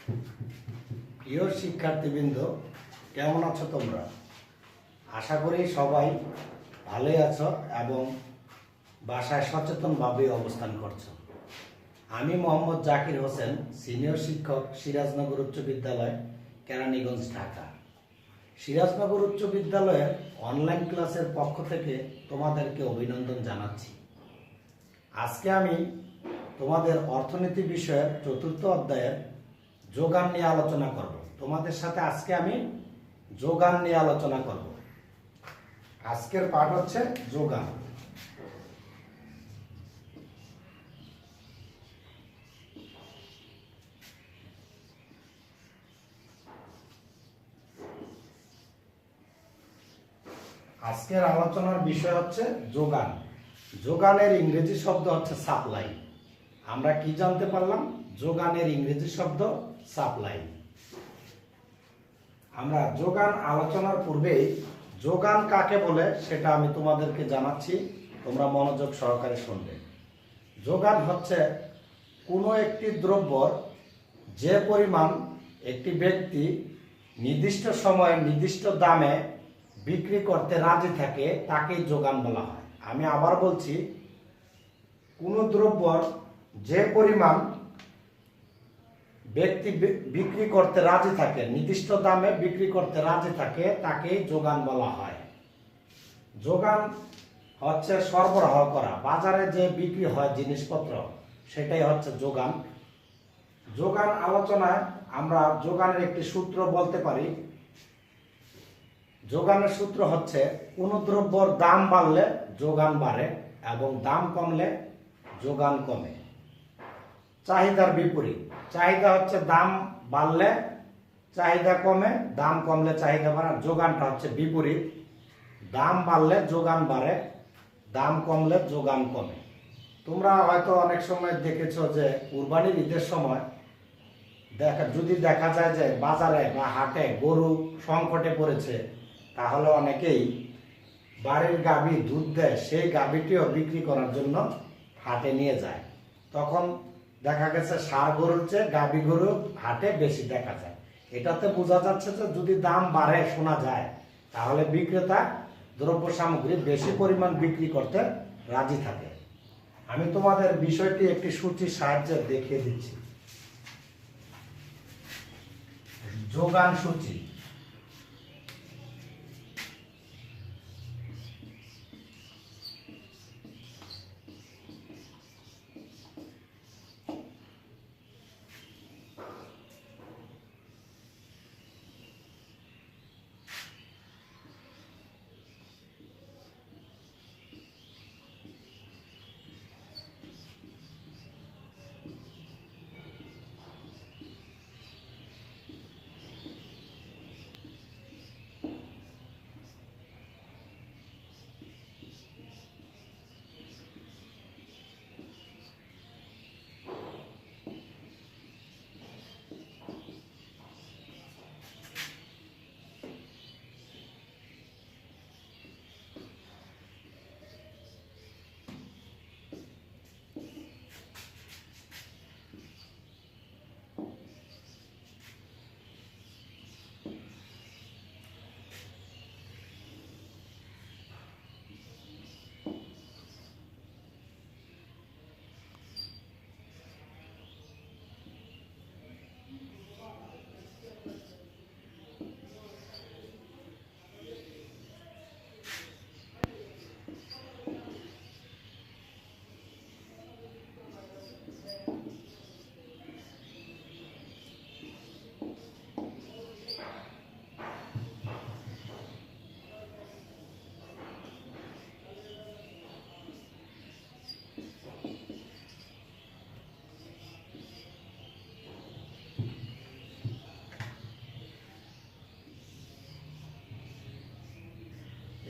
প্রিয় শিক্ষার্থীবৃন্দ, কেমন আছো তোমরা? আশা করি সবাই ভালোই আছো এবং বাসায় সচেতনভাবে অবস্থান করছো। আমি মোহাম্মদ জাকির হোসেন, সিনিয়র শিক্ষক, সিরাজনগর উচ্চ বিদ্যালয়, কেরানীগঞ্জ, ঢাকা। সিরাজনগর উচ্চ বিদ্যালয়ের অনলাইন ক্লাসের পক্ষ থেকে তোমাদেরকে অভিনন্দন জানাচ্ছি। আজকে আমি তোমাদের অর্থনীতি বিষয়ের 4র্থ অধ্যায়ের যোগান নিয়ে আলোচনা করব। তোমাদের সাথে আজকে আমি যোগান নিয়ে আলোচনা করব। আজকের পাঠ হচ্ছে যোগান। আজকের আলোচনার বিষয় হচ্ছে যোগান। যোগানের ইংরেজি শব্দ হচ্ছে সাপ্লাই। আমরা কি জানতে পারলাম? যোগানের ইংরেজি শব্দ সাপ্লাই। আমরা যোগান আলোচনার পূর্বেই যোগান কাকে বলে সেটা আমি তোমাদেরকে জানাচ্ছি, তোমরা মনোযোগ সহকারে শুনবে। যোগান হচ্ছে কোনো একটি দ্রব্যর যে পরিমাণ একটি ব্যক্তি নির্দিষ্ট সময়ে নির্দিষ্ট দামে বিক্রি করতে রাজি থাকে তাকেই যোগান বলা হয়। আমি আবার বলছি, কোনো দ্রব্যর যে পরিমাণ ব্যক্তি বিক্রি করতে রাজি থাকে, নির্দিষ্ট দামে বিক্রি করতে রাজি থাকে, তাকেই যোগান বলা হয়। যোগান হচ্ছে সরবরাহ করা, বাজারে যে বিক্রি হয় জিনিসপত্র, সেটাই হচ্ছে যোগান। যোগান আলোচনায় আমরা যোগানের একটি সূত্র বলতে পারি। যোগানের সূত্র হচ্ছে, কোনো দ্রব্যর দাম বাড়লে যোগান বাড়ে এবং দাম কমলে যোগান কমে। চাহিদার বিপরীত, চাহিদা হচ্ছে দাম বাড়লে চাহিদা কমে, দাম কমলে চাহিদা বাড়ে। যোগানটা হচ্ছে বিপরীত, দাম বাড়লে যোগান বাড়ে, দাম কমলে যোগান কমে। তোমরা হয়তো অনেক সময় দেখেছো যে কুরবানির ঈদের সময় যদি দেখা যায় যে বাজারে বা হাটে গরু সংকটে পড়েছে, তাহলে অনেকেই বাড়ির গাভী দুধ দেয়, সেই গাভীটিও বিক্রি করার জন্য হাটে নিয়ে যায়। তখন দেখা গেছে ষাঁড় গরুর চেয়ে গাভী গরু হাটে বেশি দেখা যায়। এটাতে বোঝা যাচ্ছে যে যদি দাম বাড়ে শোনা যায়, তাহলে বিক্রেতা দ্রব্য সামগ্রী বেশি পরিমাণ বিক্রি করতে রাজি থাকে। আমি তোমাদের বিষয়টি একটি সূচির সাহায্যে দেখিয়ে দিচ্ছি। যোগান সূচি।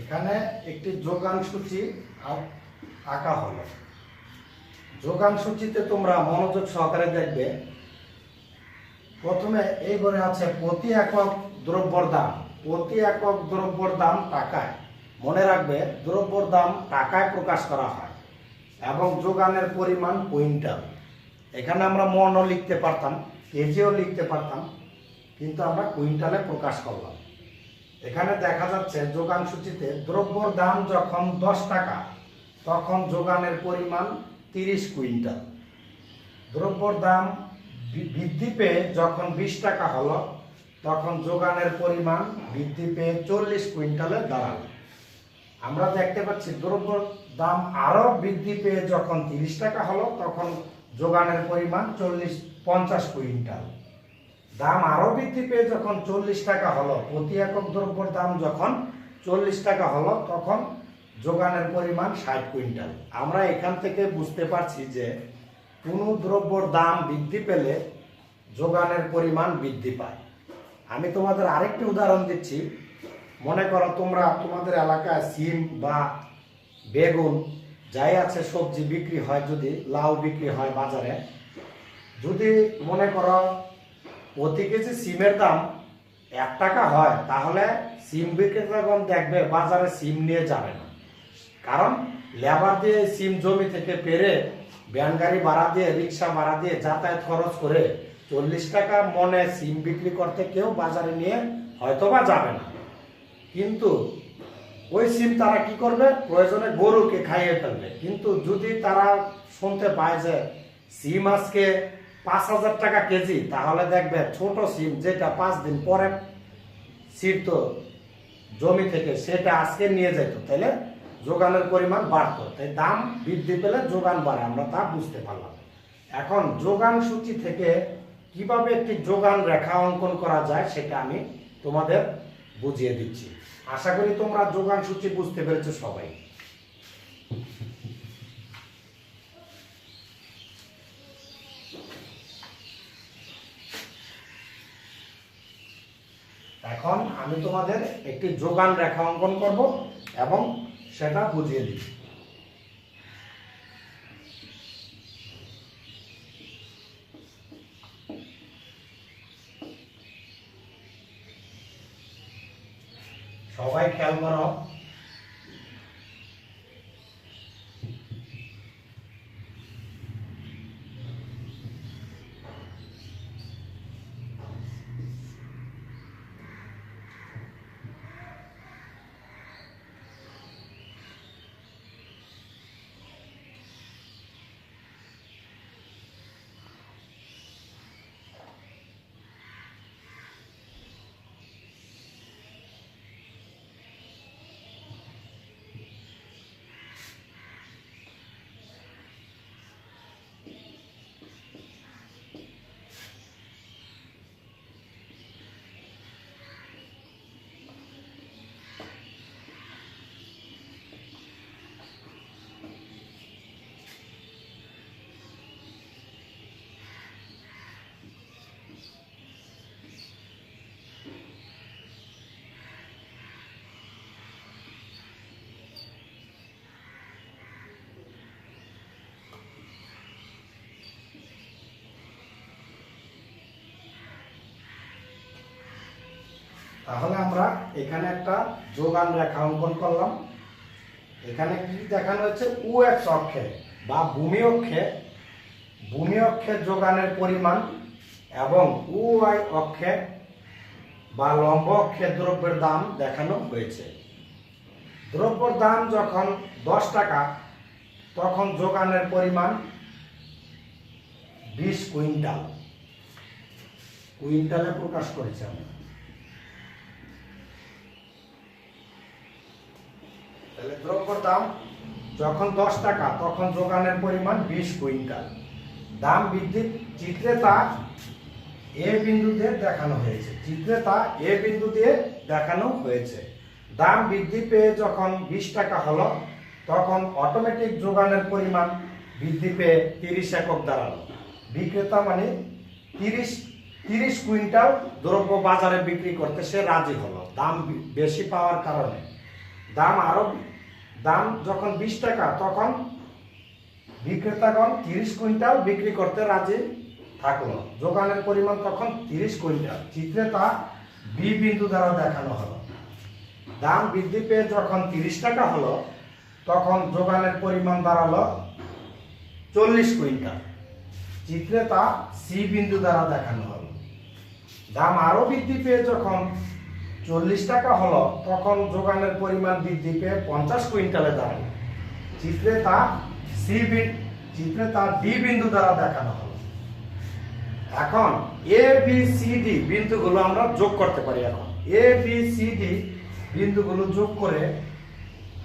এখানে একটি যোগান সূচি আঁকা হলো। যোগান সূচিতে তোমরা মনোযোগ সহকারে দেখবে। প্রথমে এই ঘরে আছে প্রতি একক দ্রব্যর দাম। প্রতি একক দ্রব্যর দাম টাকায়। মনে রাখবে, দ্রব্যর দাম টাকায় প্রকাশ করা হয় এবং যোগানের পরিমাণ কুইন্টাল। এখানে আমরা মনও লিখতে পারতাম, কেজিও লিখতে পারতাম, কিন্তু আমরা কুইন্টালে প্রকাশ করলাম। এখানে দেখা যাচ্ছে যোগান সূচিতে দ্রব্যর দাম যখন 10 টাকা তখন যোগানের পরিমাণ 30 কুইন্টাল। দ্রব্যর দাম বৃদ্ধি পেয়ে যখন 20 টাকা হলো তখন যোগানের পরিমাণ বৃদ্ধি পেয়ে 40 কুইন্টালে দাঁড়ালো। আমরা দেখতে পাচ্ছি দ্রব্যর দাম আরো বৃদ্ধি পেয়ে যখন 30 টাকা হলো তখন যোগানের পরিমাণ 50 কুইন্টাল। দাম আরো বৃদ্ধি পেয়ে যখন 40 টাকা হলো, প্রতি একক দ্রব্যের দাম যখন 40 টাকা হলো তখন যোগানের পরিমাণ 60 কুইন্টাল। আমরা এখান থেকে বুঝতে পারছি যে কোনো দ্রব্যের দাম বৃদ্ধি পেলে যোগানের পরিমাণ বৃদ্ধি পায়। আমি তোমাদের আরেকটি উদাহরণ দিচ্ছি। মনে করো তোমরা তোমাদের এলাকায় সিম বা বেগুন যাই আছে সবজি বিক্রি হয়, যদি লাউ বিক্রি হয় বাজারে, যদি মনে করো প্রতি কেজি সিমের দাম 1 টাকা হয়, তাহলে সিম বিক্রেতাগণ দেখবে বাজারে সিম নিয়ে যাবে না। কারণ লেবার দিয়ে সিম জমি থেকে পেরে ভ্যান গাড়ি ভাড়া দিয়ে, রিক্সা ভাড়া দিয়ে যাতায়াত খরচ করে 40 টাকা মনে সিম বিক্রি করতে কেউ বাজারে নিয়ে হয়তোবা যাবে না। কিন্তু ওই সিম তারা কি করবে, প্রয়োজনে গরুকে খাইয়ে ফেলবে। কিন্তু যদি তারা শুনতে পায় যে সিম আজকে 5000 টাকা কেজি, তাহলে দেখবে ছোট সিম যেটা 5 দিন পরে ছিঁড়ত জমি থেকে, সেটা আজকে নিয়ে যেত, তাহলে যোগানের পরিমাণ বাড়তো। তাই দাম বৃদ্ধি পেলে যোগান বাড়ে, আমরা তা বুঝতে পারলাম। এখন যোগান সূচি থেকে কিভাবে একটি যোগান রেখা অঙ্কন করা যায় সেটা আমি তোমাদের বুঝিয়ে দিচ্ছি। আশা করি তোমরা যোগান সূচি বুঝতে পেরেছো সবাই। এখন আমি তোমাদের একটি যোগান রেখা অঙ্কন করব এবং সেটা বুঝিয়ে দিব। সবাই খেয়াল করো। তাহলে আমরা এখানে একটা যোগান রেখা অঙ্কন করলাম। এখানে কি দেখানো হচ্ছে, ও এক্স অক্ষে বা ভূমি অক্ষে যোগানের পরিমাণ এবং ও ওয়াই অক্ষে বা লম্ব অক্ষে দ্রব্যের দাম দেখানো হয়েছে। দ্রব্যের দাম যখন 10 টাকা তখন যোগানের পরিমাণ 20 কুইন্টাল। কুইন্টালে প্রকাশ করেছে আমরা। তাহলে দ্রব্যের দাম যখন 10 টাকা তখন যোগানের পরিমাণ 20 কুইন্টাল। দাম বৃদ্ধি চিত্রে তা এ বিন্দু দিয়ে দেখানো হয়েছে। চিত্রে তা এ বিন্দু দিয়ে দেখানো হয়েছে। দাম বৃদ্ধি পেয়ে যখন 20 টাকা হলো তখন অটোমেটিক যোগানের পরিমাণ বৃদ্ধি পেয়ে 30 একক দাঁড়ালো। বিক্রেতা মানে 30 কুইন্টাল দ্রব্য বাজারে বিক্রি করতে সে রাজি হলো, দাম বেশি পাওয়ার কারণে। দাম যখন 20 টাকা তখন বিক্রেতাগণ 30 কুইন্টাল বিক্রি করতে রাজি থাকলো। যোগানের পরিমাণ তখন 30 কুইন্টাল। চিত্রে তা বি বিন্দু দ্বারা দেখানো হলো। দাম বৃদ্ধি পেয়ে যখন 30 টাকা হলো তখন যোগানের পরিমাণ দাঁড়ালো 40 কুইন্টাল। চিত্রে তা সি বিন্দু দ্বারা দেখানো হলো। দাম আরো বৃদ্ধি পেয়ে যখন 40 টাকা হলো, তখন যোগানের পরিমাণ বৃদ্ধি পেয়ে 50 কুইন্টালে দাঁড়ালো। চিত্রে তা ডি বিন্দু দ্বারা দেখানো হলো। এখন এ বি সি ডি বিন্দুগুলো আমরা যোগ করতে পারি। এখন এ বি সি ডি বিন্দুগুলো যোগ করে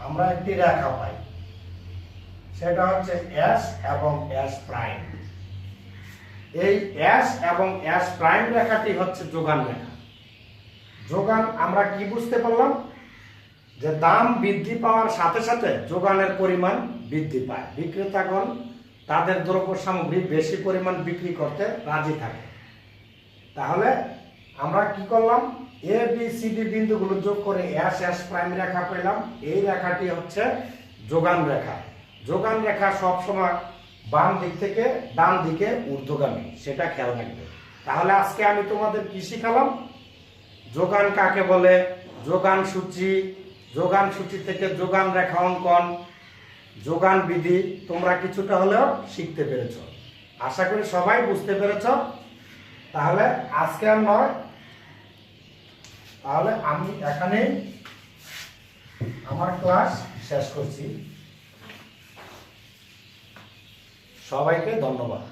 আমরা একটি রেখা পাই, সেটা হচ্ছে এস এবং এস প্রাইম। এই এস এবং এস প্রাইম রেখাটি হচ্ছে যোগান রেখা। যোগান আমরা কি বুঝতে পারলাম, যে দাম বৃদ্ধি পাওয়ার সাথে সাথে যোগানের পরিমাণ বৃদ্ধি পায়, বিক্রেতাগণ তাদের দ্রব্য সামগ্রী বেশি পরিমাণ বিক্রি করতে রাজি থাকে। তাহলে আমরা কি করলাম, এ বি সি ডি বিন্দুগুলো যোগ করে এস এস প্রাইম রেখা পেলাম। এই রেখাটি হচ্ছে যোগান রেখা। যোগান রেখা সবসময় বাম দিক থেকে ডান দিকে ঊর্ধ্বগামী, সেটা খেয়াল রাখবে। তাহলে আজকে আমি তোমাদের কি শিখালাম, যোগান কাকে বলে, যোগান সূচি থেকে যোগান রেখা অঙ্কন, যোগান বিধি তোমরা কিছুটা হলেও শিখতে পেরেছ। আশা করি সবাই বুঝতে পেরেছ। তাহলে আজকে আর নয়, তাহলে আমি এখানেই আমার ক্লাস শেষ করছি। সবাইকে ধন্যবাদ।